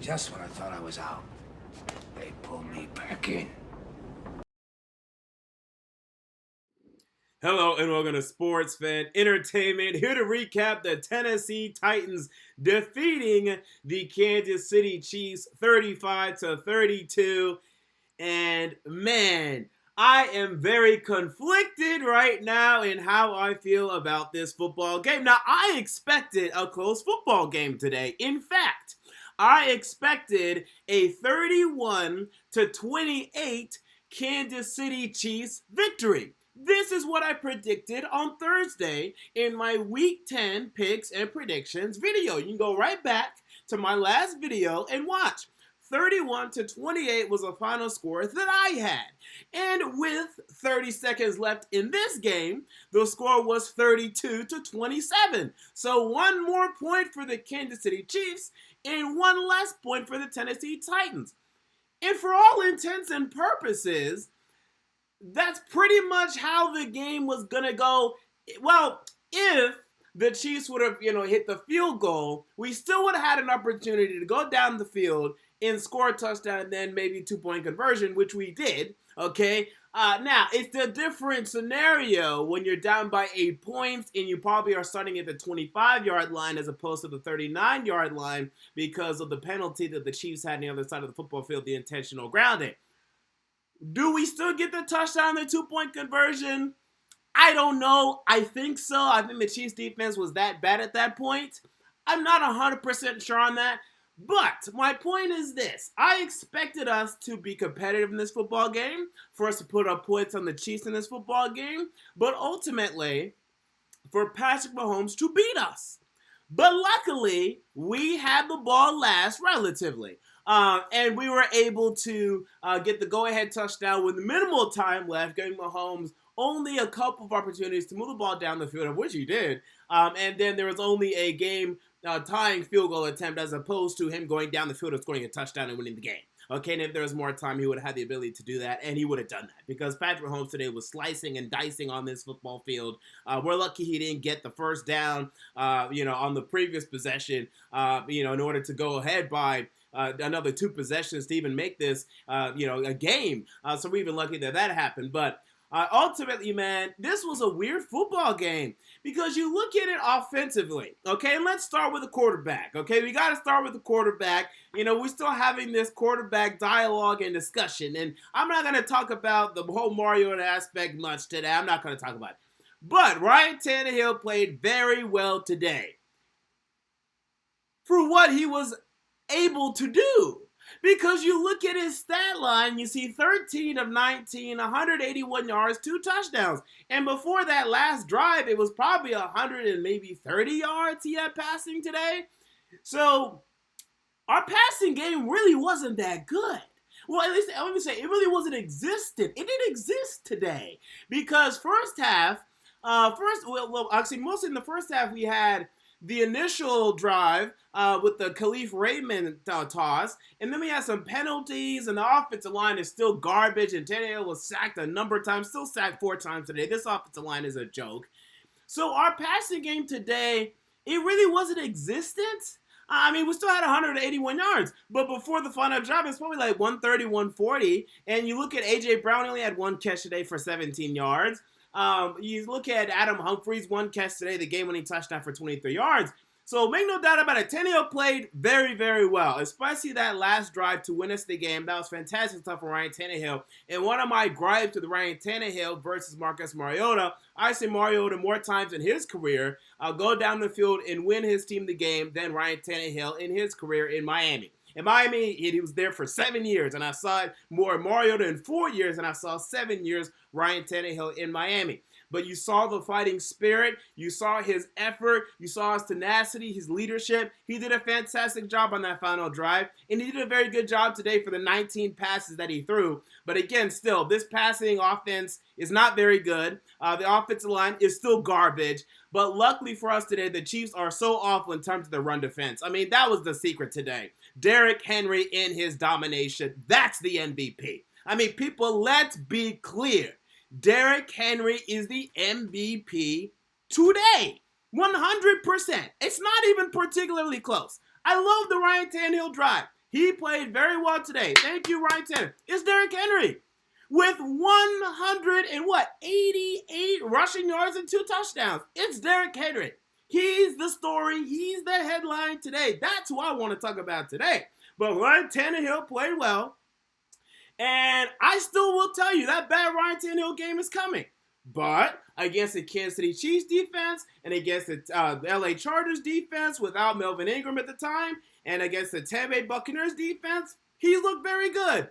Just when I thought I was out, they pulled me back in. Hello and welcome to Sports Fan Entertainment. Here to recap the Tennessee Titans defeating the Kansas City Chiefs 35-32. And man, I am very conflicted right now in how I feel about this football game. Now, I expected a close football game today. In fact, I expected a 31-28 Kansas City Chiefs victory. This is what I predicted on Thursday in my Week 10 picks and predictions video. You can go right back to my last video and watch. 31-28 was the final score that I had. And with 30 seconds left in this game, the score was 32-27. So one more point for the Kansas City Chiefs and one less point for the Tennessee Titans. And for all intents and purposes, that's pretty much how the game was going to go. Well, if the Chiefs would have, hit the field goal, we still would have had an opportunity to go down the field and score a touchdown and then maybe 2-point conversion, which we did, okay? Now, it's a different scenario when you're down by 8 points and you probably are starting at the 25-yard line as opposed to the 39-yard line because of the penalty that the Chiefs had on the other side of the football field, the intentional grounding. Do we still get the touchdown, the 2-point conversion? I don't know. I think so. I think the Chiefs defense was that bad at that point. I'm not 100% sure on that. But my point is this. I expected us to be competitive in this football game, for us to put up points on the Chiefs in this football game, but ultimately for Patrick Mahomes to beat us. But luckily, we had the ball last relatively. And we were able to get the go-ahead touchdown with minimal time left, giving Mahomes only a couple of opportunities to move the ball down the field, of which he did. And then there was only a game-tying field goal attempt as opposed to him going down the field and scoring a touchdown and winning the game. Okay, and if there was more time, he would have had the ability to do that, and he would have done that because Patrick Mahomes today was slicing and dicing on this football field. We're lucky he didn't get the first down, on the previous possession, in order to go ahead by another 2 possessions to even make this, a game. So we're even lucky that happened. But ultimately, man, this was a weird football game because you look at it offensively, okay? And let's start with the quarterback, okay? We got to start with the quarterback. We're still having this quarterback dialogue and discussion, and I'm not going to talk about the whole Mariota aspect much today. I'm not going to talk about it. But Ryan Tannehill played very well today for what he was able to do. Because you look at his stat line, you see 13 of 19, 181 yards, 2 touchdowns. And before that last drive, it was probably 100 and maybe 30 yards he had passing today. So our passing game really wasn't that good. Well, at least let me say, it really wasn't existent. It didn't exist today. Because mostly in the first half we had the initial drive with the Khalif Raymond toss, and then we had some penalties, and the offensive line is still garbage, and Tannehill was sacked a number of times, still sacked 4 times today. This offensive line is a joke. So our passing game today, it really wasn't existent. We still had 181 yards, but before the final drive, it's probably like 130, 140, and you look at A.J. Brown, he only had 1 catch today for 17 yards. You look at Adam Humphries, 1 catch today, the game-winning touchdown for 23 yards. So make no doubt about it, Tannehill played very, very well, especially that last drive to win us the game. That was fantastic stuff from Ryan Tannehill. And one of my gripes with Ryan Tannehill versus Marcus Mariota, I see Mariota more times in his career go down the field and win his team the game than Ryan Tannehill in his career in Miami. In Miami, he was there for 7 years, and I saw it more Mariota in 4 years, and I saw 7 years Ryan Tannehill in Miami. But you saw the fighting spirit, you saw his effort, you saw his tenacity, his leadership. He did a fantastic job on that final drive, and he did a very good job today for the 19 passes that he threw. But again, still, this passing offense is not very good. The offensive line is still garbage. But luckily for us today, the Chiefs are so awful in terms of the run defense. That was the secret today. Derrick Henry in his domination, that's the MVP. People, let's be clear. Derrick Henry is the MVP today. 100%. It's not even particularly close. I love the Ryan Tannehill drive. He played very well today. Thank you, Ryan Tannehill. It's Derrick Henry with 188 rushing yards and 2 touchdowns. It's Derrick Henry. He's the story. He's the headline today. That's who I want to talk about today. But Ryan Tannehill played well. And I still will tell you that bad Ryan Tannehill game is coming. But against the Kansas City Chiefs defense and against the LA Chargers defense without Melvin Ingram at the time and against the Tampa Bay Buccaneers defense, he's looked very good.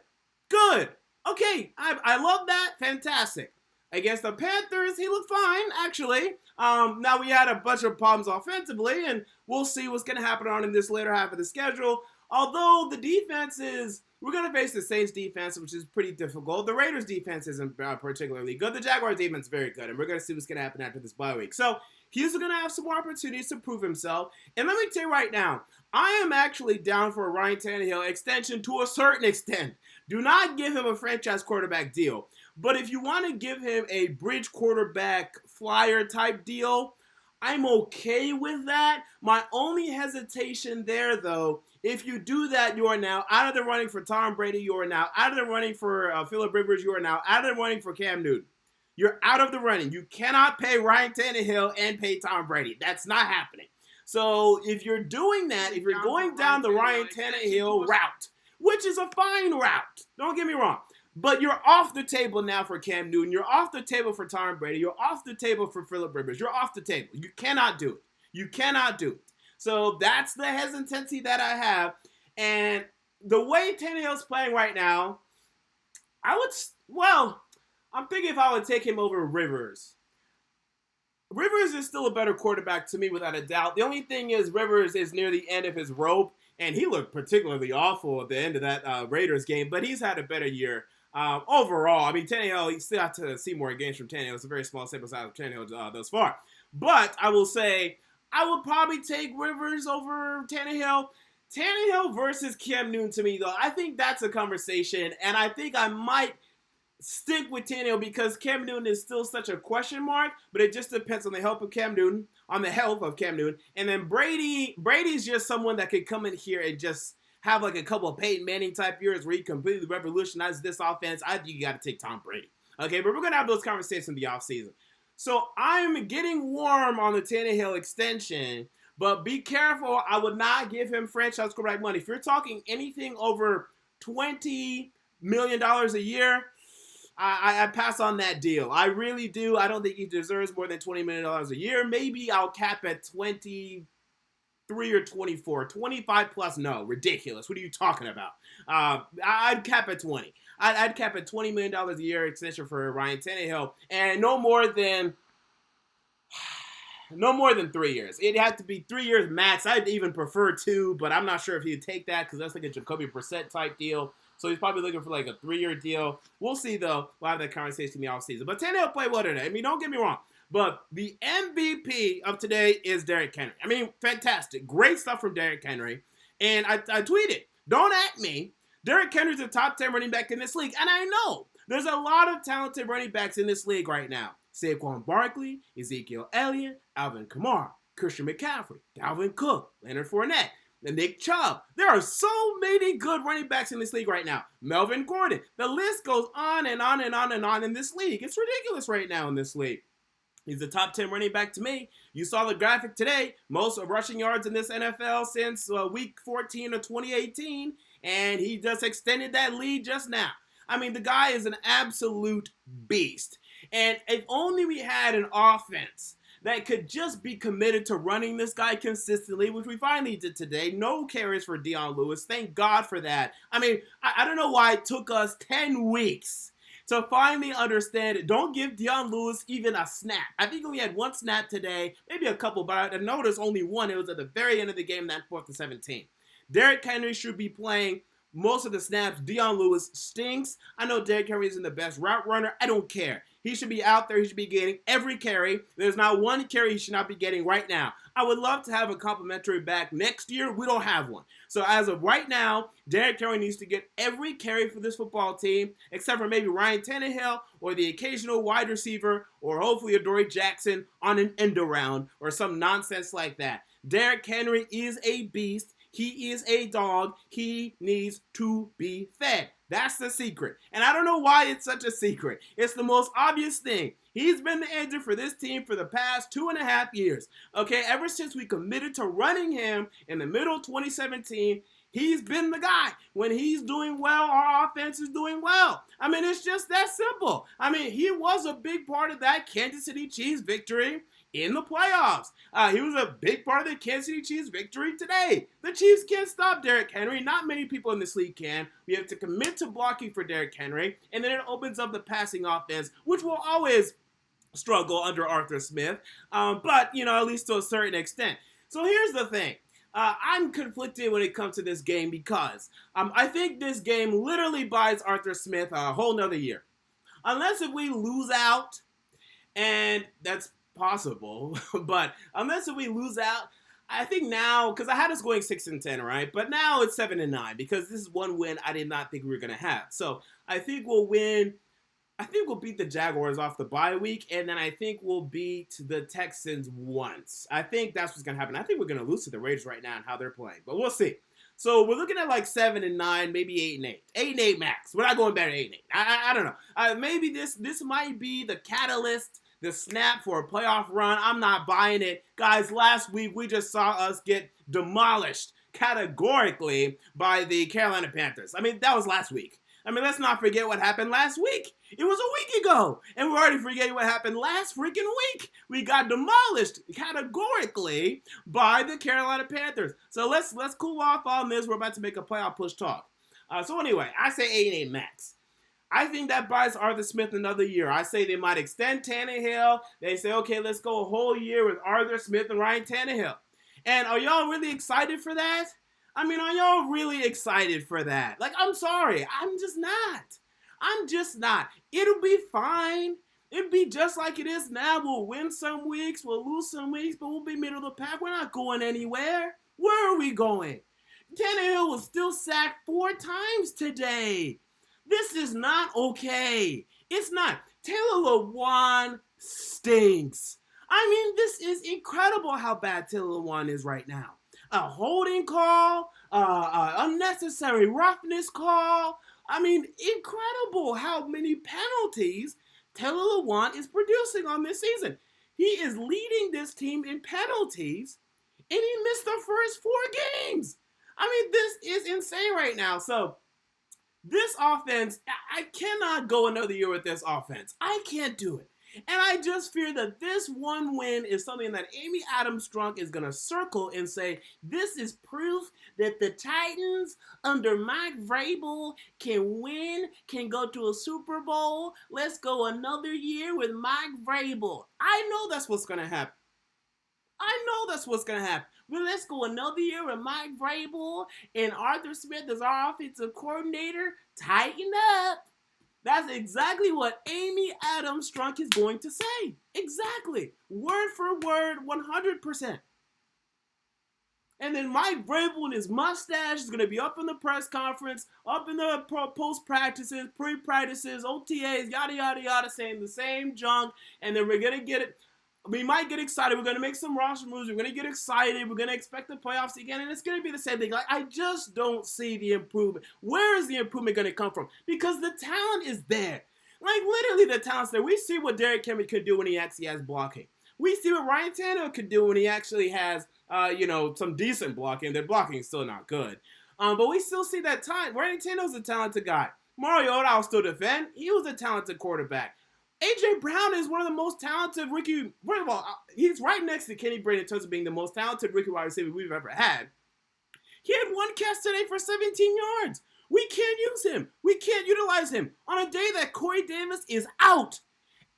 Good. Okay, I love that. Fantastic. Against the Panthers, he looked fine, actually. Now we had a bunch of problems offensively, and we'll see what's going to happen on in this later half of the schedule. Although the defense is, we're going to face the Saints defense, which is pretty difficult. The Raiders defense isn't particularly good. The Jaguars defense is very good, and we're going to see what's going to happen after this bye week. So he's going to have some more opportunities to prove himself. And let me tell you right now, I am actually down for a Ryan Tannehill extension to a certain extent. Do not give him a franchise quarterback deal. But if you want to give him a bridge quarterback flyer type deal, I'm okay with that. My only hesitation there, though, if you do that, you are now out of the running for Tom Brady. You are now out of the running for Phillip Rivers. You are now out of the running for Cam Newton. You're out of the running. You cannot pay Ryan Tannehill and pay Tom Brady. That's not happening. So if you're doing that, if you're going down the Ryan Tannehill route, which is a fine route, don't get me wrong, but you're off the table now for Cam Newton. You're off the table for Tom Brady. You're off the table for Phillip Rivers. You're off the table. You cannot do it. You cannot do it. So that's the hesitancy that I have. And the way Tannehill's playing right now, I'm thinking if I would take him over Rivers. Rivers is still a better quarterback to me without a doubt. The only thing is Rivers is near the end of his rope, and he looked particularly awful at the end of that Raiders game, but he's had a better year. Overall, I mean, Tannehill, you still have to see more games from Tannehill. It's a very small sample size of Tannehill thus far. But I will say, I would probably take Rivers over Tannehill. Tannehill versus Cam Newton to me, though, I think that's a conversation, and I think I might stick with Tannehill because Cam Newton is still such a question mark, but it just depends on the health of Cam Newton, and then Brady's just someone that could come in here and just have like a couple of Peyton Manning type years where he completely revolutionizes this offense. I think you got to take Tom Brady. Okay, but we're going to have those conversations in the offseason. So I'm getting warm on the Tannehill extension, but be careful. I would not give him franchise quarterback money. If you're talking anything over $20 million a year, I pass on that deal. I really do. I don't think he deserves more than $20 million a year. Maybe I'll cap at 23 or 24. 25 plus, no. Ridiculous. What are you talking about? I'd cap at 20. I'd cap at $20 million a year extension for Ryan Tannehill, and no more than 3 years. It'd have to be 3 years max. I'd even prefer 2, but I'm not sure if he'd take that because that's like a Jacoby Brissett type deal. So he's probably looking for like a 3-year deal. We'll see, though. We'll have that conversation in the offseason. But Tannehill played well today. I mean, don't get me wrong. But the MVP of today is Derrick Henry. I mean, fantastic. Great stuff from Derrick Henry. And I tweeted, don't at me. Derrick Henry's the top 10 running back in this league. And I know there's a lot of talented running backs in this league right now. Saquon Barkley, Ezekiel Elliott, Alvin Kamara, Christian McCaffrey, Dalvin Cook, Leonard Fournette, and Nick Chubb. There are so many good running backs in this league right now. Melvin Gordon. The list goes on and on and on and on in this league. It's ridiculous right now in this league. He's the top 10 running back to me. You saw the graphic today. Most rushing yards in this NFL since week 14 of 2018. And he just extended that lead just now. I mean, the guy is an absolute beast. And if only we had an offense that could just be committed to running this guy consistently, which we finally did today. No carries for Dion Lewis. Thank God for that. I mean, I don't know why it took us 10 weeks to finally understand it. Don't give Dion Lewis even a snap. I think we had one snap today, maybe a couple, but I noticed only one. It was at the very end of the game, that 4th and 17. Derrick Henry should be playing most of the snaps. Dion Lewis stinks. I know Derrick Henry isn't the best route runner. I don't care. He should be out there. He should be getting every carry. There's not one carry he should not be getting right now. I would love to have a complimentary back next year. We don't have one. So as of right now, Derrick Henry needs to get every carry for this football team, except for maybe Ryan Tannehill or the occasional wide receiver or hopefully a Dory Jackson on an end around or some nonsense like that. Derrick Henry is a beast. He is a dog. He needs to be fed. That's the secret. And I don't know why it's such a secret. It's the most obvious thing. He's been the engine for this team for the past 2.5 years. Okay, ever since we committed to running him in the middle of 2017, he's been the guy. When he's doing well, our offense is doing well. I mean, it's just that simple. I mean, he was a big part of that Kansas City Chiefs victory in the playoffs. He was a big part of the Kansas City Chiefs victory today. The Chiefs can't stop Derrick Henry. Not many people in this league can. We have to commit to blocking for Derrick Henry, and then it opens up the passing offense, which will always struggle under Arthur Smith, but, at least to a certain extent. So here's the thing. I'm conflicted when it comes to this game because I think this game literally buys Arthur Smith a whole nother year. Unless if we lose out, and that's possible, but unless if we lose out, I think now, because I had us going 6-10, right? But now it's 7-9 because this is one win I did not think we were going to have. So I think we'll win. I think we'll beat the Jaguars off the bye week, and then I think we'll beat the Texans once. I think that's what's going to happen. I think we're going to lose to the Raiders right now and how they're playing, but we'll see. So we're looking at like 7-9, maybe 8-8. 8-8 max. We're not going better than 8-8. I don't know. Maybe this might be the catalyst, the snap for a playoff run. I'm not buying it. Guys, last week we just saw us get demolished categorically by the Carolina Panthers. I mean, that was last week. I mean, let's not forget what happened last week. It was a week ago, and we're already forgetting what happened last freaking week. We got demolished categorically by the Carolina Panthers. So let's cool off on this. We're about to make a playoff push talk. So anyway, I say 8-8 max. I think that buys Arthur Smith another year. I say they might extend Tannehill. They say, okay, let's go a whole year with Arthur Smith and Ryan Tannehill. And are y'all really excited for that? I mean, are y'all really excited for that? Like, I'm sorry. I'm just not. It'll be fine. It'll be just like it is now. We'll win some weeks. We'll lose some weeks, but we'll be middle of the pack. We're not going anywhere. Where are we going? Tannehill was still sacked 4 times today. This is not okay. It's not. Taylor Lewan stinks. I mean, this is incredible how bad Taylor Lewan is right now. A holding call, unnecessary roughness call. I mean, incredible how many penalties Taylor Lewan is producing on this season. He is leading this team in penalties, and he missed the first 4 games. I mean, this is insane right now. So, this offense, I cannot go another year with this offense. I can't do it. And I just fear that this one win is something that Amy Adams Strunk is going to circle and say, this is proof that the Titans under Mike Vrabel can win, can go to a Super Bowl. Let's go another year with Mike Vrabel. I know that's what's going to happen. But let's go another year with Mike Vrabel and Arthur Smith as our offensive coordinator. Tighten up. That's exactly what Amy Adams Strunk is going to say. Exactly. Word for word, 100%. And then Mike Vrabel and his mustache is going to be up in the press conference, up in the post-practices, pre-practices, OTAs, yada, yada, yada, saying the same junk. And then we're going to get it. We might get excited. We're going to make some roster moves. We're going to get excited. We're going to expect the playoffs again. And it's going to be the same thing. Like, I just don't see the improvement. Where is the improvement going to come from? Because the talent is there. Like, literally the talent's there. We see what Derrick Henry could do when he actually has blocking. We see what Ryan Tannehill could do when he actually has, some decent blocking. Their blocking is still not good. But we still see that time. Ryan Tannehill's a talented guy. Mariota, I'll still defend. He was a talented quarterback. A.J. Brown is one of the most talented rookie. First of all, he's right next to Kenny Brady in terms of being the most talented rookie wide receiver we've ever had. He had 1 catch today for 17 yards. We can't use him. We can't utilize him. On a day that Corey Davis is out,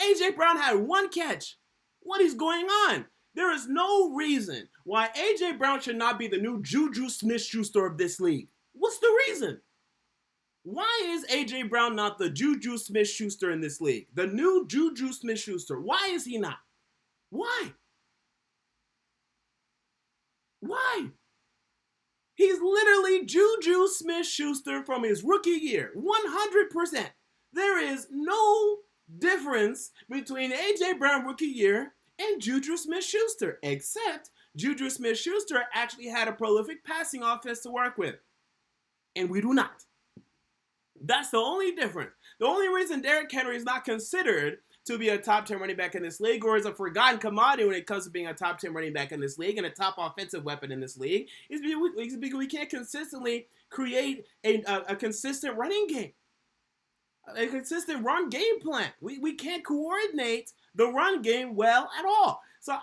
A.J. Brown had 1 catch. What is going on? There is no reason why A.J. Brown should not be the new Juju Smith-Schuster of this league. What's the reason? Why is A.J. Brown not the Juju Smith-Schuster in this league? The new Juju Smith-Schuster. Why is he not? Why? He's literally Juju Smith-Schuster from his rookie year. 100%. There is no difference between A.J. Brown rookie year and Juju Smith-Schuster, except Juju Smith-Schuster actually had a prolific passing offense to work with. And we do not. That's the only difference. The only reason Derrick Henry is not considered to be a top 10 running back in this league, or is a forgotten commodity when it comes to being a top 10 running back in this league and a top offensive weapon in this league, is because we can't consistently create a consistent running game. A consistent run game plan. We can't coordinate the run game well at all. So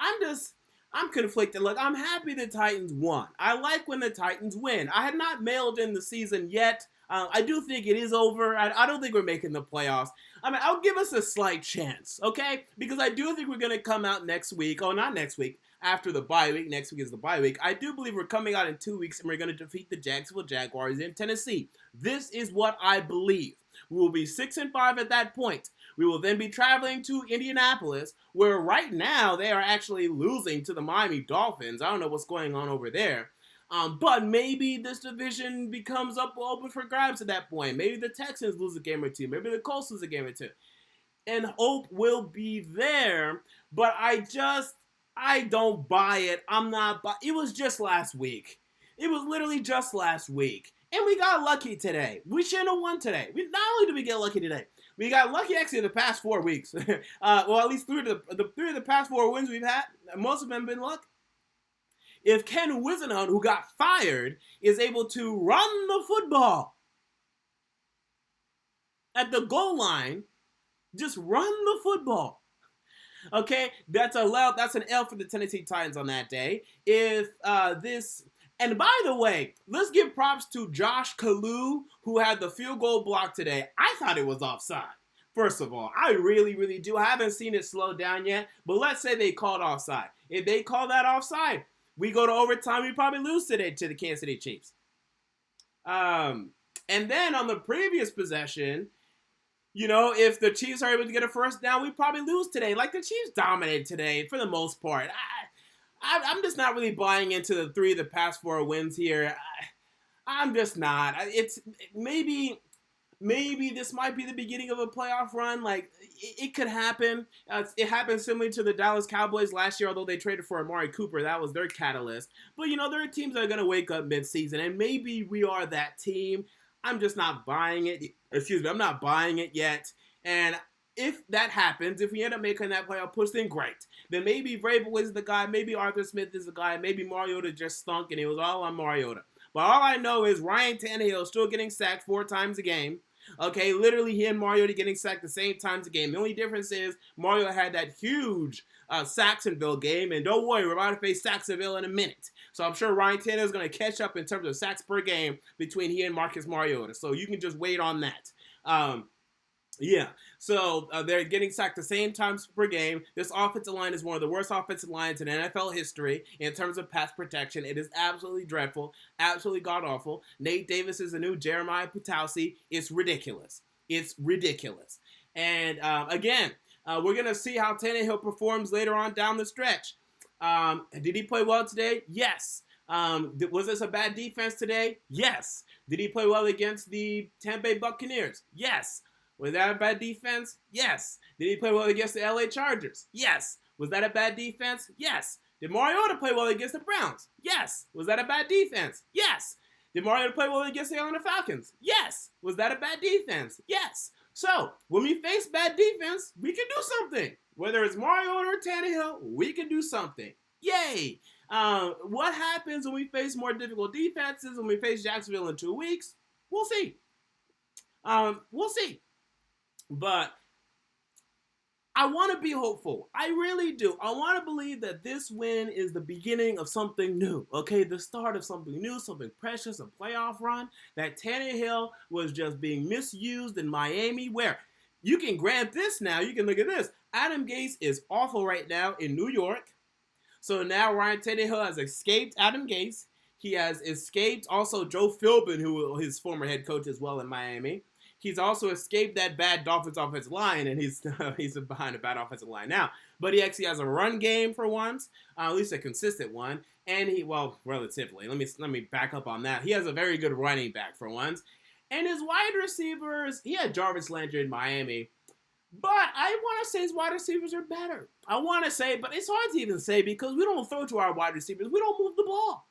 I'm conflicted. Look, I'm happy the Titans won. I like when the Titans win. I had not mailed in the season yet. I do think it is over. I don't think we're making the playoffs. I mean, I'll give us a slight chance, okay? Because I do think we're going to come out next week. Oh, not next week. After the bye week. Next week is the bye week. I do believe we're coming out in 2 weeks and we're going to defeat the Jacksonville Jaguars in Tennessee. This is what I believe. We will be 6-5 at that point. We will then be traveling to Indianapolis, where right now they are actually losing to the Miami Dolphins. I don't know what's going on over there. But maybe this division becomes open for grabs at that point. Maybe the Texans lose a game or two. Maybe the Colts lose a game or two. And hope will be there. But I don't buy it. It was just last week. It was literally just last week. And we got lucky today. We shouldn't have won today. Not only did we get lucky today, we got lucky actually the past 4 weeks. Well, at least three of the past 4 wins we've had, most of them have been luck. If Ken Whisenhunt, who got fired, is able to run the football at the goal line, just run the football. Okay, that's an L for the Tennessee Titans on that day. And by the way, let's give props to Josh Kalu, who had the field goal block today. I thought it was offside. First of all, I really, really do. I haven't seen it slow down yet, but let's say they called offside. If they call that offside, we go to overtime, we probably lose today to the Kansas City Chiefs. And then on the previous possession, if the Chiefs are able to get a first down, we probably lose today. Like, the Chiefs dominated today for the most part. I'm just not really buying into the 3 of the past 4 wins here. I'm just not. It's maybe this might be the beginning of a playoff run. Like, it could happen. It happened similarly to the Dallas Cowboys last year, although they traded for Amari Cooper. That was their catalyst. But, there are teams that are going to wake up midseason, and maybe we are that team. I'm just not buying it. I'm not buying it yet. And if that happens, if we end up making that playoff push, then great. Then maybe Vrabel is the guy. Maybe Arthur Smith is the guy. Maybe Mariota just stunk, and it was all on Mariota. But all I know is Ryan Tannehill is still getting sacked 4 times a game. Okay, literally he and Mariota getting sacked the same times a game. The only difference is Mariota had that huge Saxonville game, and don't worry, we're about to face Saxonville in a minute. So I'm sure Ryan Tannehill is going to catch up in terms of sacks per game between he and Marcus Mariota. So you can just wait on that. So they're getting sacked the same times per game. This offensive line is one of the worst offensive lines in NFL history in terms of pass protection. It is absolutely dreadful, absolutely god-awful. Nate Davis is the new Jeremiah Putowski. It's ridiculous. It's ridiculous. And again, we're going to see how Tannehill performs later on down the stretch. Did he play well today? Yes. Was this a bad defense today? Yes. Did he play well against the Tampa Bay Buccaneers? Yes. Was that a bad defense? Yes. Did he play well against the LA Chargers? Yes. Was that a bad defense? Yes. Did Mariota play well against the Browns? Yes. Was that a bad defense? Yes. Did Mariota play well against the Atlanta Falcons? Yes. Was that a bad defense? Yes. So, when we face bad defense, we can do something. Whether it's Mariota or Tannehill, we can do something. Yay. What happens when we face more difficult defenses, when we face Jacksonville in 2 weeks? We'll see. We'll see. But I want to be hopeful. I really do. I want to believe that this win is the beginning of something new. Okay, the start of something new, something precious, a playoff run. That Tannehill was just being misused in Miami, where you can grant this now. You can look at this. Adam Gase is awful right now in New York. So now Ryan Tannehill has escaped Adam Gase. He has escaped also Joe Philbin, who his former head coach as well in Miami. He's also escaped that bad Dolphins offensive line, and he's behind a bad offensive line now. But he actually has a run game for once, at least a consistent one. And relatively. Let me back up on that. He has a very good running back for once. And his wide receivers, he had Jarvis Landry in Miami. But I want to say his wide receivers are better. I want to say, but it's hard to even say because we don't throw to our wide receivers. We don't move the ball.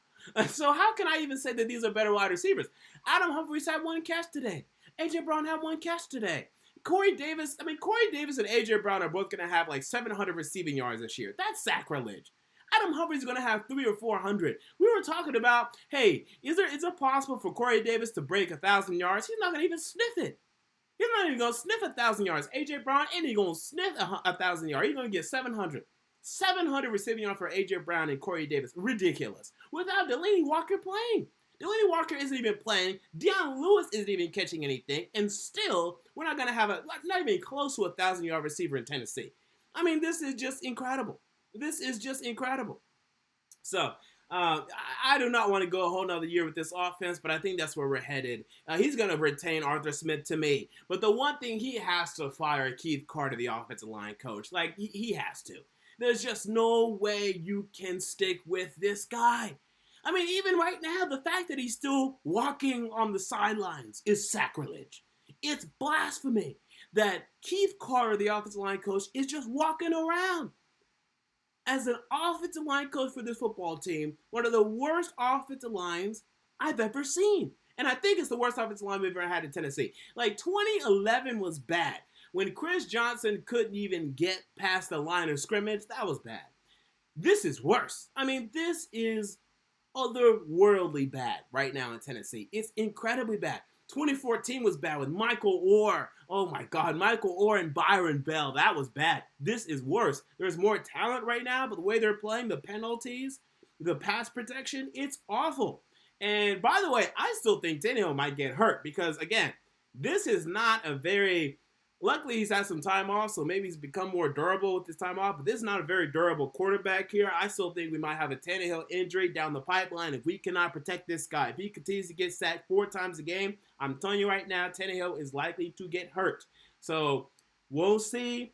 So how can I even say that these are better wide receivers? Adam Humphries had one catch today. A.J. Brown had one catch today. Corey Davis and A.J. Brown are both going to have like 700 receiving yards this year. That's sacrilege. Adam Humphries is going to have 300 or 400. We were talking about, hey, is it possible for Corey Davis to break 1,000 yards? He's not going to even sniff it. He's not even going to sniff 1,000 yards. A.J. Brown ain't even going to sniff 1,000 yards. He's going to get 700. 700 receiving yards for A.J. Brown and Corey Davis. Ridiculous. Without Delaney Walker playing. Delaney Walker isn't even playing. Deion Lewis isn't even catching anything. And still, we're not going to have not even close to a 1,000-yard receiver in Tennessee. I mean, this is just incredible. This is just incredible. So, I do not want to go a whole nother year with this offense, but I think that's where we're headed. He's going to retain Arthur Smith to me. But the one thing, he has to fire Keith Carter, the offensive line coach. Like, he has to. There's just no way you can stick with this guy. I mean, even right now, the fact that he's still walking on the sidelines is sacrilege. It's blasphemy that Keith Carter, the offensive line coach, is just walking around. As an offensive line coach for this football team, one of the worst offensive lines I've ever seen. And I think it's the worst offensive line we've ever had in Tennessee. Like, 2011 was bad. When Chris Johnson couldn't even get past the line of scrimmage, that was bad. This is worse. I mean, this is otherworldly bad right now in Tennessee. It's incredibly bad. 2014 was bad with Michael Orr. Oh my God, Michael Orr and Byron Bell. That was bad. This is worse. There's more talent right now, but the way they're playing, the penalties, the pass protection, it's awful. And by the way, I still think Tannehill might get hurt because, again, this is not a very... Luckily, he's had some time off, so maybe he's become more durable with his time off. But this is not a very durable quarterback here. I still think we might have a Tannehill injury down the pipeline if we cannot protect this guy. If he continues to get sacked 4 times a game, I'm telling you right now, Tannehill is likely to get hurt. So we'll see.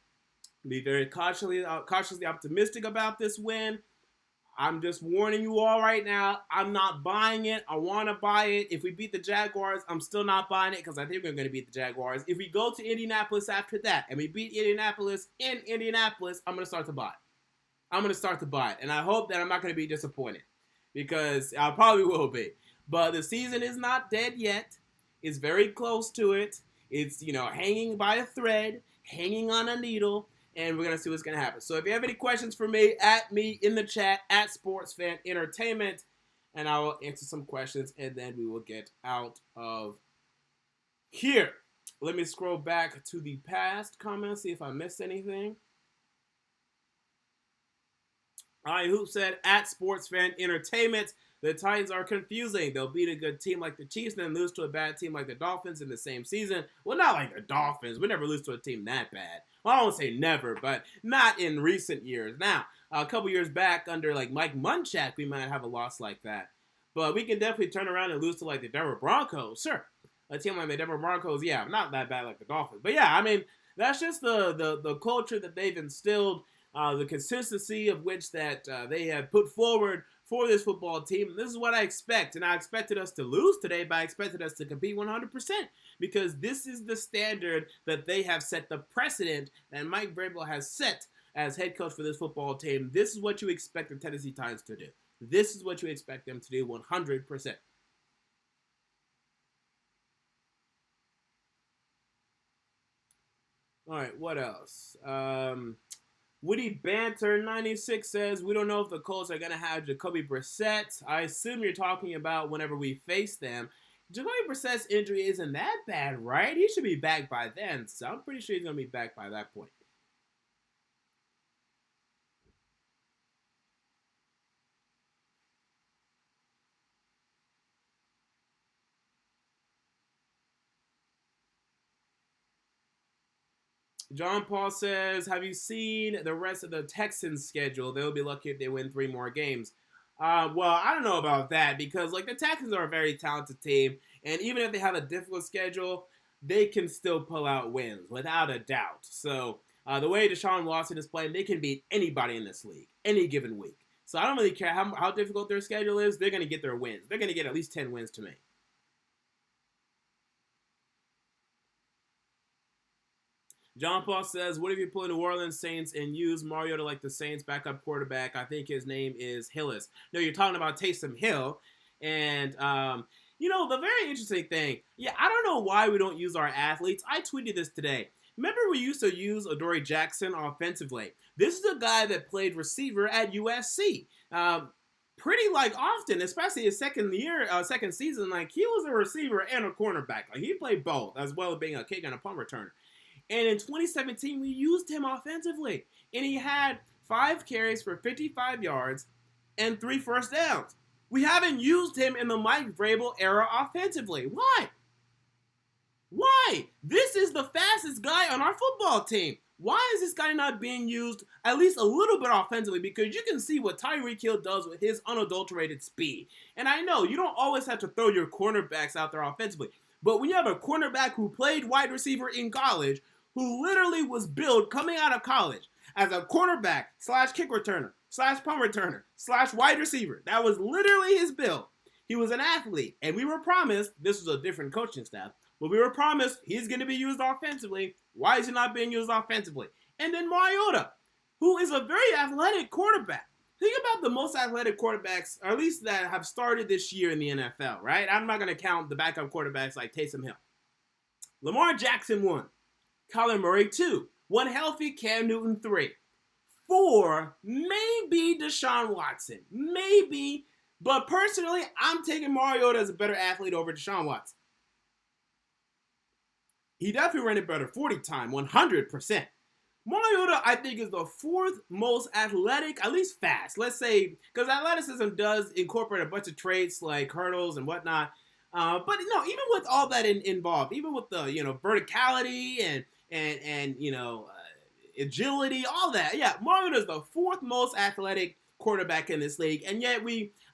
Be very cautiously optimistic about this win. I'm just warning you all right now. I'm not buying it. I want to buy it. If we beat the Jaguars, I'm still not buying it because I think we're going to beat the Jaguars. If we go to Indianapolis after that and we beat Indianapolis in Indianapolis, I'm going to start to buy it. I'm going to start to buy it. And I hope that I'm not going to be disappointed because I probably will be. But the season is not dead yet. It's very close to it. It's, hanging by a thread, hanging on a needle. And we're going to see what's going to happen. So if you have any questions for me, at me in the chat, at SportsFan Entertainment. And I will answer some questions, and then we will get out of here. Let me scroll back to the past comments, see if I missed anything. All right, Hoop said, at SportsFan Entertainment, the Titans are confusing. They'll beat a good team like the Chiefs, then lose to a bad team like the Dolphins in the same season. Well, not like the Dolphins. We never lose to a team that bad. Well, I won't say never, but not in recent years. Now, a couple years back under like Mike Munchak, we might have a loss like that. But we can definitely turn around and lose to like the Denver Broncos. Sure. A team like the Denver Broncos, yeah, not that bad like the Dolphins. But yeah, I mean, that's just the culture that they've instilled, the consistency of which that they have put forward for this football team. This is what I expect. And I expected us to lose today, but I expected us to compete 100%. Because this is the standard that they have set, the precedent that Mike Vrabel has set as head coach for this football team. This is what you expect the Tennessee Titans to do. This is what you expect them to do 100%. All right, what else? Woody Banter 96 says, we don't know if the Colts are going to have Jacoby Brissett. I assume you're talking about whenever we face them. Jacoby Brissett's injury isn't that bad, right? He should be back by then, so I'm pretty sure he's going to be back by that point. John Paul says, have you seen the rest of the Texans' schedule? They'll be lucky if they win 3 more games. Well, I don't know about that because, like, the Texans are a very talented team, and even if they have a difficult schedule, they can still pull out wins without a doubt. So, the way Deshaun Watson is playing, they can beat anybody in this league any given week. So, I don't really care how difficult their schedule is. They're going to get their wins. They're going to get at least 10 wins to me. John Paul says, what if you pull New Orleans Saints and use Mariota like the Saints backup quarterback? I think his name is Hillis. No, you're talking about Taysom Hill. And, the very interesting thing, I don't know why we don't use our athletes. I tweeted this today. Remember we used to use Adoree Jackson offensively. This is a guy that played receiver at USC. Pretty often, especially his second season, he was a receiver and a cornerback. He played both, as well as being a kick and a punt returner. And in 2017, we used him offensively. And he had 5 carries for 55 yards and 3 first downs. We haven't used him in the Mike Vrabel era offensively. Why? Why? This is the fastest guy on our football team. Why is this guy not being used at least a little bit offensively? Because you can see what Tyreek Hill does with his unadulterated speed. And I know you don't always have to throw your cornerbacks out there offensively. But when you have a cornerback who played wide receiver in college, who literally was billed coming out of college as a cornerback / kick returner / punt returner / wide receiver, that was literally his bill. He was an athlete. And we were promised, this was a different coaching staff, but we were promised he's going to be used offensively. Why is he not being used offensively? And then Mariota, who is a very athletic quarterback. Think about the most athletic quarterbacks, or at least that have started this year in the NFL, right? I'm not going to count the backup quarterbacks like Taysom Hill. Lamar Jackson 1. Kyler Murray 2. 1 healthy Cam Newton 3. 4, maybe Deshaun Watson. Maybe. But personally, I'm taking Mariota as a better athlete over Deshaun Watson. He definitely ran it better 40 time, 100%. Mariota, I think, is the 4th most athletic, at least fast. Let's say, because athleticism does incorporate a bunch of traits like hurdles and whatnot. But no, even with all that involved, even with the verticality and agility, all that. Yeah, Mariota is the 4th most athletic quarterback in this league, and yet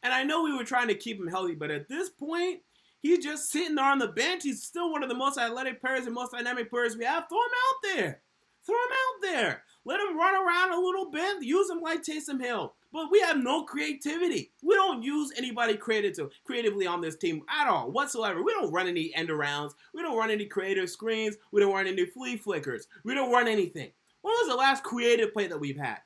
I know we were trying to keep him healthy, but at this point, he's just sitting there on the bench. He's still one of the most athletic players and most dynamic players we have. Throw him out there. Throw him out there. Let him run around a little bit. Use him like Taysom Hill. But we have no creativity. We don't use anybody creatively on this team at all, whatsoever. We don't run any end arounds. We don't run any creative screens. We don't run any flea flickers. We don't run anything. When was the last creative play that we've had?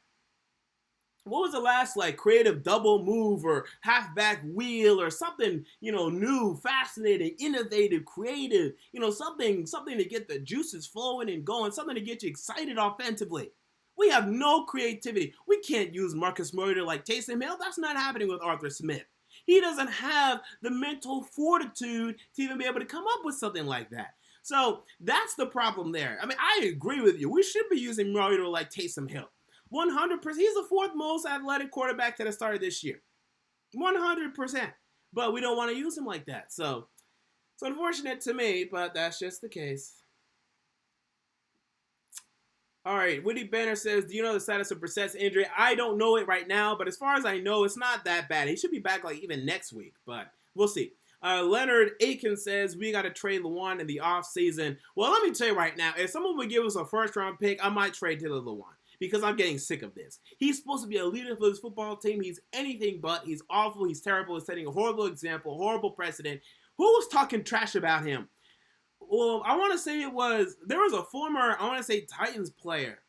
What was the last creative double move or halfback wheel or something, new, fascinating, innovative, creative, something to get the juices flowing and going, something to get you excited offensively. We have no creativity. We can't use Marcus Mariota like Taysom Hill. That's not happening with Arthur Smith. He doesn't have the mental fortitude to even be able to come up with something like that. So that's the problem there. I mean, I agree with you. We should be using Mariota like Taysom Hill. 100%. He's the 4th most athletic quarterback that has started this year. 100%. But we don't want to use him like that. So it's unfortunate to me, but that's just the case. All right. Woody Banner says, do you know the status of Brissett's injury? I don't know it right now, but as far as I know, it's not that bad. He should be back even next week, but we'll see. Leonard Aiken says, we got to trade Lewan in the offseason. Well, let me tell you right now, if someone would give us a first-round pick, I might trade Taylor Lewan. Because I'm getting sick of this. He's supposed to be a leader for this football team. He's anything but. He's awful. He's terrible. He's setting a horrible example, horrible precedent. Who was talking trash about him? Well, I want to say there was a former, Titans player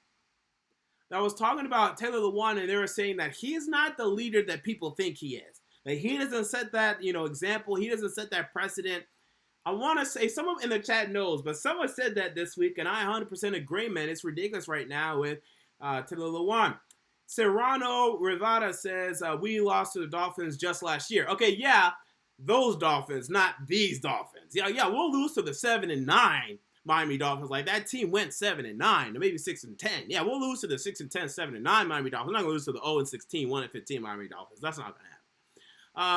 that was talking about Taylor Lewan, and they were saying that he's not the leader that people think he is. That he doesn't set that, example. He doesn't set that precedent. I want to say, someone in the chat knows, but someone said that this week, and I 100% agree, man. It's ridiculous right now with Taylor Lewan. Serrano Rivada says, we lost to the Dolphins just last year. Okay, yeah, those Dolphins, not these Dolphins. Yeah, we'll lose to the 7-9 Miami Dolphins. That team went 7-9, or maybe 6-10. Yeah, we'll lose to the 6-10, 7-9 Miami Dolphins. We're not going to lose to the 0-16, 1-15 Miami Dolphins. That's not going to happen.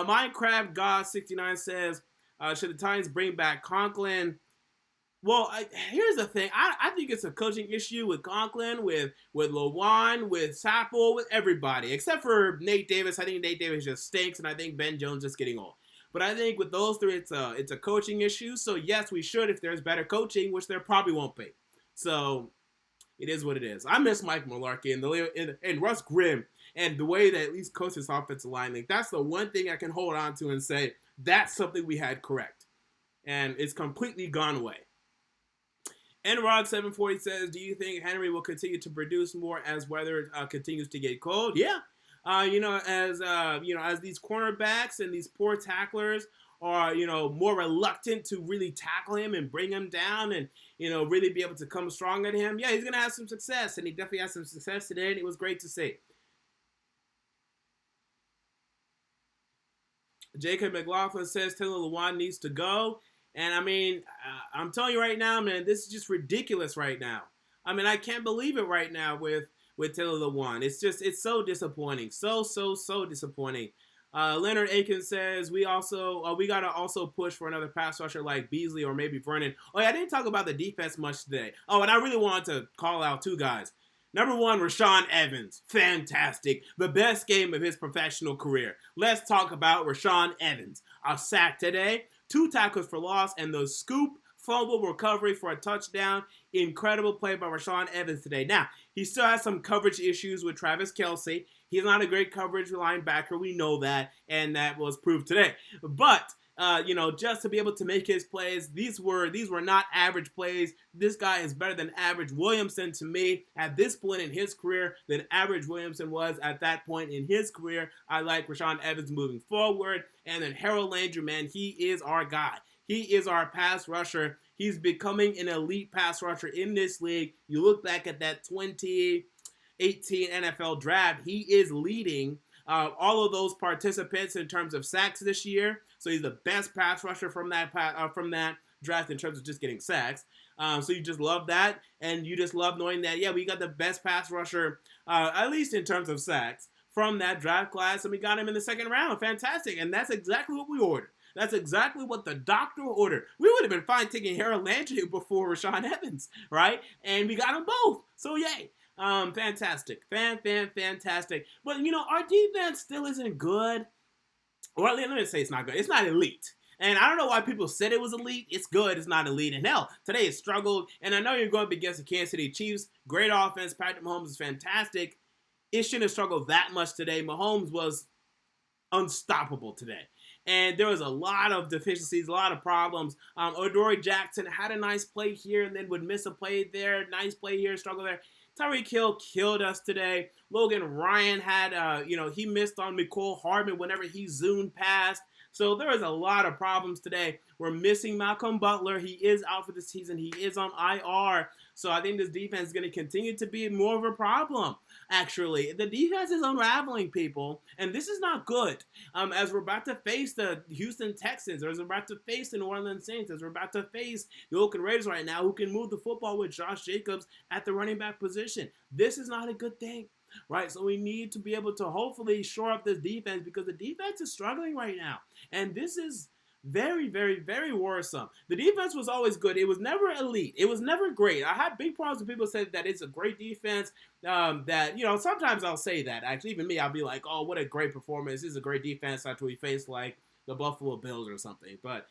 Minecraft God 69 says, should the Titans bring back Conklin? Well, here's the thing. I think it's a coaching issue with Conklin, with Lewan, with Sapple, with everybody. Except for Nate Davis. I think Nate Davis just stinks, and I think Ben Jones just getting old. But I think with those 3, it's a coaching issue. So, yes, we should if there's better coaching, which there probably won't be. So, it is what it is. I miss Mike Mularkey and Russ Grimm and the way that at least coached his offensive line. That's the one thing I can hold on to and say, that's something we had correct. And it's completely gone away. And Rod740 says, do you think Henry will continue to produce more as weather continues to get cold? Yeah. As these cornerbacks and these poor tacklers are, more reluctant to really tackle him and bring him down and, really be able to come strong at him. Yeah, he's going to have some success, and he definitely had some success today, and it was great to see. Jacob McLaughlin says Taylor Lewan needs to go. And I'm telling you right now, man, this is just ridiculous right now. I can't believe it right now with Taylor Lewan. It's so disappointing. So disappointing. Leonard Aiken says we gotta also push for another pass rusher like Beasley or maybe Vernon. Oh yeah, I didn't talk about the defense much today. Oh, and I really wanted to call out two guys. Number one, Rashaan Evans. Fantastic. The best game of his professional career. Let's talk about Rashaan Evans. A sack today, 2 tackles for loss, and the scoop fumble recovery for a touchdown. Incredible play by Rashaan Evans today. Now, he still has some coverage issues with Travis Kelce. He's not a great coverage linebacker. We know that, and that was proved today. But just to be able to make his plays, these were not average plays. This guy is better than average Williamson to me at this point in his career than average Williamson was at that point in his career. I like Rashaan Evans moving forward. And then Harold Landry, man, he is our guy. He is our pass rusher. He's becoming an elite pass rusher in this league. You look back at that 2018 NFL draft, he is leading all of those participants in terms of sacks this year. So he's the best pass rusher from that draft in terms of just getting sacks. So you just love that, and you just love knowing that, yeah, we got the best pass rusher, at least in terms of sacks, from that draft class, and we got him in the second round. Fantastic, and that's exactly what we ordered. That's exactly what the doctor ordered. We would have been fine taking Harold Landry before Rashaan Evans, right? And we got them both. So yay. Fantastic. Fantastic. But, our defense still isn't good. Or let me say it's not good. It's not elite. And I don't know why people said it was elite. It's good. It's not elite. And hell, today it struggled. And I know you're going up against the Kansas City Chiefs. Great offense. Patrick Mahomes is fantastic. It shouldn't have struggled that much today. Mahomes was unstoppable today. And there was a lot of deficiencies, a lot of problems. Adoree Jackson had a nice play here and then would miss a play there. Nice play here, struggle there. Tyreek Hill killed us today. Logan Ryan had, he missed on Mecole Hardman whenever he zoomed past. So there was a lot of problems today. We're missing Malcolm Butler. He is out for the season. He is on IR. So I think this defense is going to continue to be more of a problem, actually. The defense is unraveling, people, and this is not good. As we're about to face the Houston Texans, or as we're about to face the New Orleans Saints, as we're about to face the Oakland Raiders right now, who can move the football with Josh Jacobs at the running back position. This is not a good thing. Right, so we need to be able to hopefully shore up this defense because the defense is struggling right now. And this is very, very, very worrisome. The defense was always good. It was never elite. It was never great. I had big problems when people said that it's a great defense. Sometimes I'll say that. Actually, even me, I'll be like, oh, what a great performance. This is a great defense after we face, like, the Buffalo Bills or something. But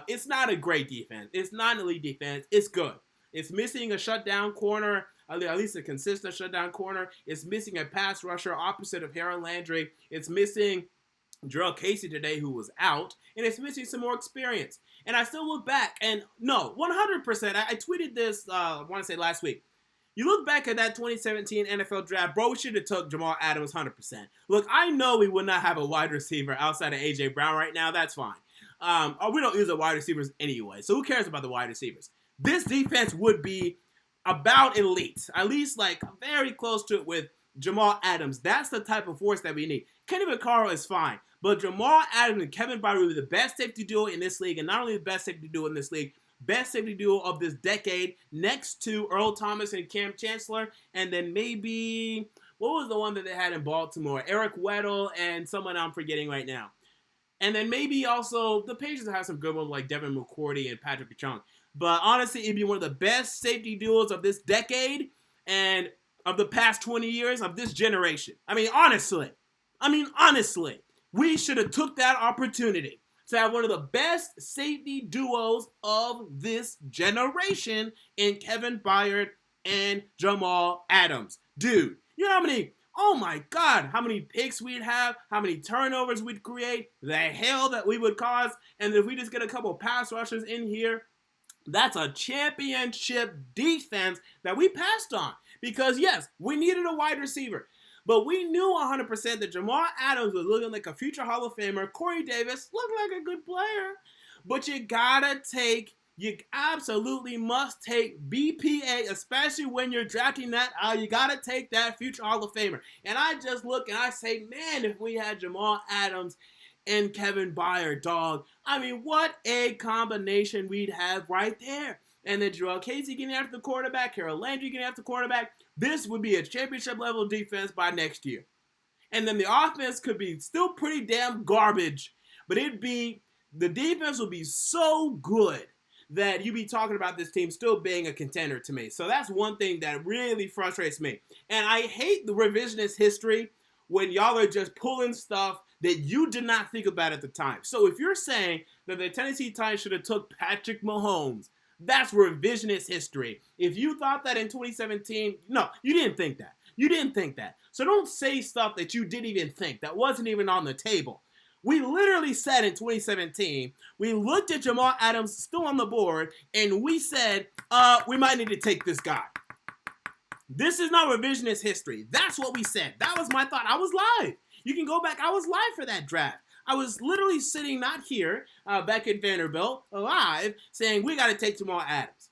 it's not a great defense. It's not an elite defense. It's good. It's missing a shutdown corner, at least a consistent shutdown corner. It's missing a pass rusher opposite of Harold Landry. It's missing Jarrell Casey today, who was out. And it's missing some more experience. And I still look back, and no, 100%. I tweeted this, I want to say last week. You look back at that 2017 NFL draft, bro, we should have took Jamal Adams 100%. Look, I know we would not have a wide receiver outside of A.J. Brown right now. That's fine. We don't use the wide receivers anyway, so who cares about the wide receivers? This defense would be about elite, at least like very close to it with Jamal Adams. That's the type of force that we need. Kenny Vaccaro is fine, but Jamal Adams and Kevin Byard will be the best safety duo in this league, and not only the best safety duo in this league, best safety duo of this decade, next to Earl Thomas and Cam Chancellor, and then maybe, what was the one that they had in Baltimore? Eric Weddle and someone I'm forgetting right now. And then maybe also, the Patriots have some good ones like Devin McCourty and Patrick Chung. But honestly, it'd be one of the best safety duos of this decade and of the past 20 years of this generation. Honestly, we should have took that opportunity to have one of the best safety duos of this generation in Kevin Byard and Jamal Adams. Dude, you know how many picks we'd have, how many turnovers we'd create, the hell that we would cause, and if we just get a couple pass rushers in here That's a championship defense that we passed on. Because, yes, we needed a wide receiver. But we knew 100% that Jamal Adams was looking like a future Hall of Famer. Corey Davis looked like a good player. But you absolutely must take BPA, especially when you're drafting that out. You got to take that future Hall of Famer. And I just look and I say, man, if we had Jamal Adams and Kevin Byard, dog. I mean, what a combination we'd have right there. And then Jarrell Casey getting after the quarterback, Harold Landry getting after the quarterback. This would be a championship level defense by next year. And then the offense could be still pretty damn garbage, but the defense would be so good that you'd be talking about this team still being a contender to me. So that's one thing that really frustrates me. And I hate the revisionist history when y'all are just pulling stuff that you did not think about at the time. So if you're saying that the Tennessee Titans should have took Patrick Mahomes, that's revisionist history. If you thought that in 2017, no, you didn't think that. You didn't think that. So don't say stuff that you didn't even think, that wasn't even on the table. We literally said in 2017, we looked at Jamal Adams still on the board, and we said, we might need to take this guy. This is not revisionist history. That's what we said. That was my thought. I was live. You can go back. I was live for that draft. I was literally sitting not here, back at Vanderbilt, live, saying we got to take Jamal Adams.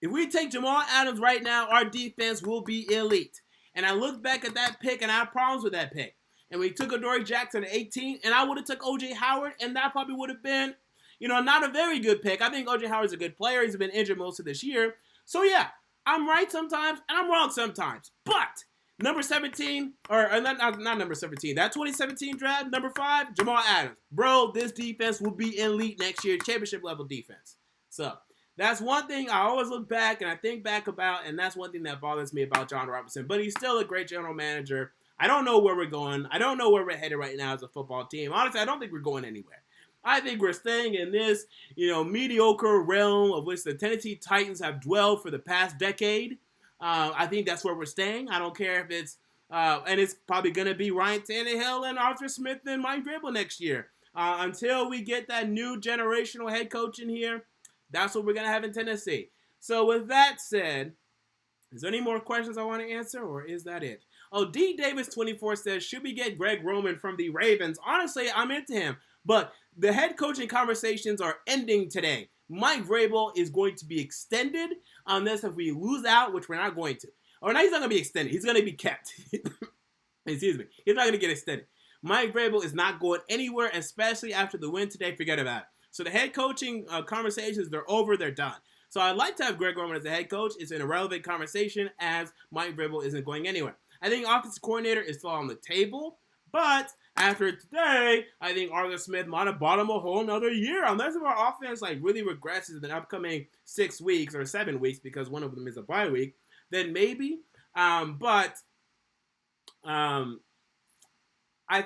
If we take Jamal Adams right now, our defense will be elite. And I looked back at that pick, and I had problems with that pick. And we took Adoree Jackson at 18, and I would have took O.J. Howard, and that probably would have been, not a very good pick. I think O.J. Howard's a good player. He's been injured most of this year. So, yeah, I'm right sometimes, and I'm wrong sometimes. But number 17, or not number 17, that 2017 draft, number 5, Jamal Adams. Bro, this defense will be elite next year, championship level defense. So that's one thing I always look back and I think back about, and that's one thing that bothers me about John Robinson. But he's still a great general manager. I don't know where we're going. I don't know where we're headed right now as a football team. Honestly, I don't think we're going anywhere. I think we're staying in this, mediocre realm of which the Tennessee Titans have dwelled for the past decade. I think that's where we're staying. I don't care if it's, and it's probably going to be Ryan Tannehill and Arthur Smith and Mike Vrabel next year. Until we get that new generational head coach in here, that's what we're going to have in Tennessee. So with that said, is there any more questions I want to answer, or is that it? Oh, D. Davis24 says, should we get Greg Roman from the Ravens? Honestly, I'm into him, but the head coaching conversations are ending today. Mike Vrabel is going to be extended unless if we lose out, which we're not going to. Or no, he's not going to be extended. He's going to be kept. Excuse me. He's not going to get extended. Mike Vrabel is not going anywhere, especially after the win today. Forget about it. So the head coaching conversations, they're over. They're done. So I'd like to have Greg Roman as the head coach. It's an irrelevant conversation as Mike Vrabel isn't going anywhere. I think offensive coordinator is still on the table, but after today, I think Arthur Smith might have bought him a whole nother year. Unless if our offense really regresses in the upcoming 6 weeks or 7 weeks, because one of them is a bye week, then maybe. But I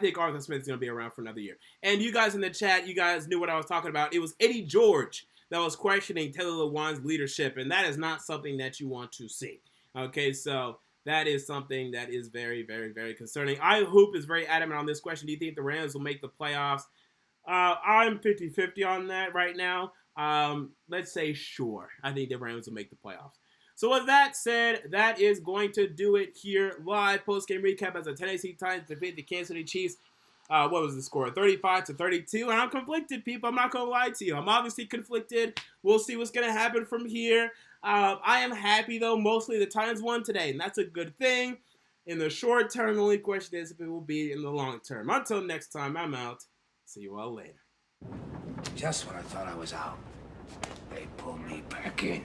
think Arthur Smith is going to be around for another year. And you guys in the chat, you guys knew what I was talking about. It was Eddie George that was questioning Taylor Lewan's leadership, and that is not something that you want to see. Okay, so that is something that is very, very, very concerning. Hoop is very adamant on this question. Do you think the Rams will make the playoffs? I'm 50-50 on that right now. Let's say sure. I think the Rams will make the playoffs. So with that said, that is going to do it here live. Post-game recap as the Tennessee Titans defeat the Kansas City Chiefs. What was the score? 35-32. And I'm conflicted, people. I'm not going to lie to you. I'm obviously conflicted. We'll see what's going to happen from here. I am happy, though. Mostly the Titans won today, and that's a good thing. In the short term, the only question is if it will be in the long term. Until next time, I'm out. See you all later. Just when I thought I was out, they pulled me back in.